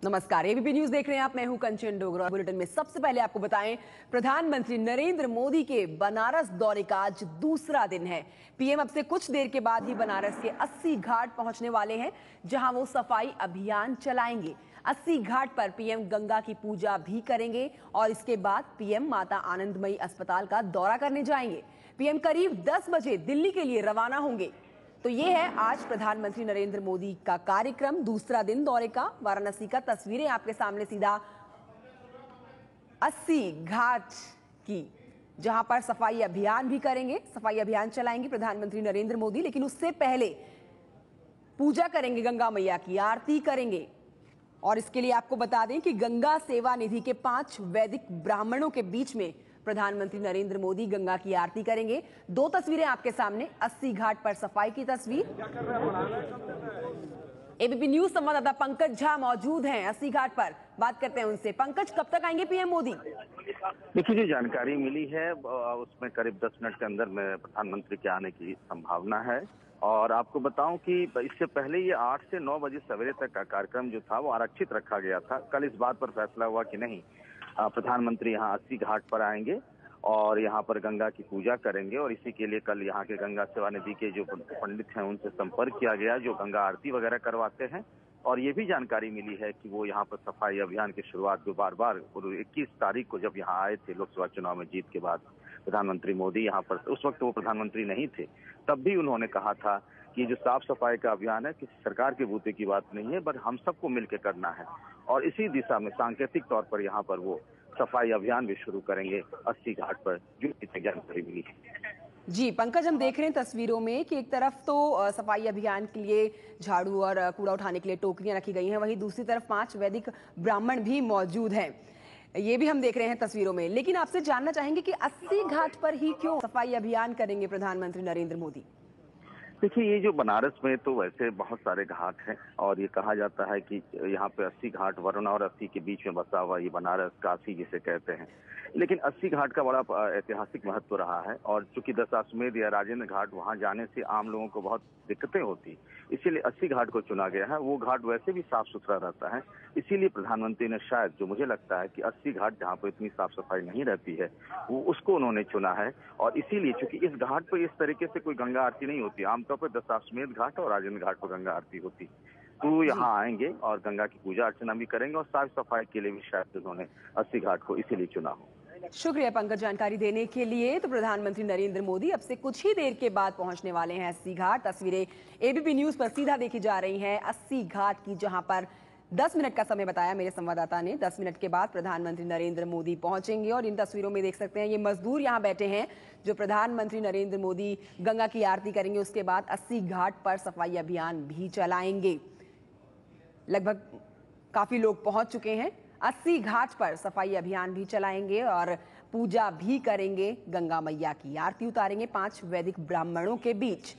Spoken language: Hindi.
नमस्कार, एबीपी न्यूज देख रहे हैं आप। मैं हूं कंचन डोगरा। बुलेटिन में सबसे पहले आपको बताएं, प्रधानमंत्री नरेंद्र मोदी के बनारस दौरे का आज दूसरा दिन है। पीएम अब से कुछ देर के बाद ही बनारस के 80 घाट पहुंचने वाले हैं, जहां वो सफाई अभियान चलाएंगे। 80 घाट पर पीएम गंगा की पूजा भी करेंगे और इसके बाद पीएम माता आनंदमयी अस्पताल का दौरा करने जाएंगे। पीएम करीब 10 बजे दिल्ली के लिए रवाना होंगे। तो ये है आज प्रधानमंत्री नरेंद्र मोदी का कार्यक्रम, दूसरा दिन दौरे का। वाराणसी का तस्वीरें आपके सामने सीधा 80 घाट की, जहां पर सफाई अभियान भी करेंगे, सफाई अभियान चलाएंगे प्रधानमंत्री नरेंद्र मोदी। लेकिन उससे पहले पूजा करेंगे, गंगा मैया की आरती करेंगे। और इसके लिए आपको बता दें कि गंगा सेवा निधि के 5 वैदिक ब्राह्मणों के बीच में प्रधानमंत्री नरेंद्र मोदी गंगा की आरती करेंगे। 2 तस्वीरें आपके सामने, 80 घाट पर सफाई की तस्वीर। एबीपी न्यूज संवाददाता पंकज झा मौजूद हैं 80 घाट पर, बात करते हैं उनसे। पंकज, कब तक आएंगे पीएम मोदी? देखिए, जो जानकारी मिली है उसमें करीब 10 मिनट के अंदर में प्रधानमंत्री के आने की संभावना है। और आपको बताऊं कि इससे पहले ये 8 से 9 बजे सवेरे तक का कार्यक्रम जो था वो आरक्षित रखा गया था। कल इस बात पर फैसला हुआ कि नहीं, प्रधानमंत्री यहाँ 80 घाट पर आएंगे और यहाँ पर गंगा की पूजा करेंगे। और इसी के लिए कल यहाँ के गंगा सेवा निधि के जो पंडित हैं उनसे संपर्क किया गया, जो गंगा आरती वगैरह करवाते हैं। और ये भी जानकारी मिली है कि वो यहाँ पर सफाई अभियान की शुरुआत जो बार 21 तारीख को जब यहाँ आए थे लोकसभा चुनाव में जीत के बाद प्रधानमंत्री मोदी यहाँ पर, उस वक्त वो प्रधानमंत्री नहीं थे, तब भी उन्होंने कहा था कि जो साफ सफाई का अभियान है किसी सरकार के बूते की बात नहीं है, बट हम सबको मिलकर करना है। और इसी दिशा में सांकेतिक तौर पर यहाँ पर वो सफाई अभियान भी शुरू करेंगे 80 घाट पर, जो जानकारी मिली है। जी पंकज, हम देख रहे हैं तस्वीरों में कि एक तरफ तो सफाई अभियान के लिए झाड़ू और कूड़ा उठाने के लिए टोकरियां रखी गई हैं, वहीं दूसरी तरफ 5 वैदिक ब्राह्मण भी मौजूद हैं। ये भी हम देख रहे हैं तस्वीरों में। लेकिन आपसे जानना चाहेंगे कि 80 घाट पर ही क्यों सफाई अभियान करेंगे प्रधानमंत्री नरेंद्र मोदी? देखिए, ये जो बनारस में तो वैसे बहुत सारे घाट हैं और ये कहा जाता है कि यहाँ पे 80 घाट, वरुणा और 80 के बीच में बसा हुआ ये बनारस काशी जिसे कहते हैं। लेकिन 80 घाट का बड़ा ऐतिहासिक महत्व रहा है। और चूंकि दशाश्वमेध या राजेंद्र घाट वहां जाने से आम लोगों को बहुत दिक्कतें होती, इसीलिए 80 घाट को चुना गया है। वो घाट वैसे भी साफ सुथरा रहता है, इसीलिए प्रधानमंत्री ने शायद, जो मुझे लगता है कि 80 घाट जहाँ पर इतनी साफ सफाई नहीं रहती है, वो उसको उन्होंने चुना है। और इसीलिए चूंकि इस घाट पर इस तरीके से कोई गंगा आरती नहीं होती, आमतौर पर दशाश्वमेध घाट और राजेंद्र घाट पर गंगा आरती होती, तो यहाँ आएंगे और गंगा की पूजा अर्चना भी करेंगे और साफ सफाई के लिए भी शायद उन्होंने 80 घाट को इसीलिए चुना हो। शुक्रिया पंकज, जानकारी देने के लिए। तो प्रधानमंत्री नरेंद्र मोदी अब से कुछ ही देर के बाद पहुंचने वाले हैं 80 घाट। तस्वीरें एबीपी न्यूज पर सीधा देखी जा रही हैं 80 घाट की, जहां पर 10 मिनट का समय बताया मेरे संवाददाता ने। 10 मिनट के बाद प्रधानमंत्री नरेंद्र मोदी पहुंचेंगे। और इन तस्वीरों में देख सकते हैं ये मजदूर यहाँ बैठे हैं जो प्रधानमंत्री नरेंद्र मोदी गंगा की आरती करेंगे, उसके बाद 80 घाट पर सफाई अभियान भी चलाएंगे। लगभग काफी लोग पहुंच चुके हैं। 80 घाट पर सफाई अभियान भी चलाएंगे और पूजा भी करेंगे, गंगा मैया की आरती उतारेंगे 5 वैदिक ब्राह्मणों के बीच।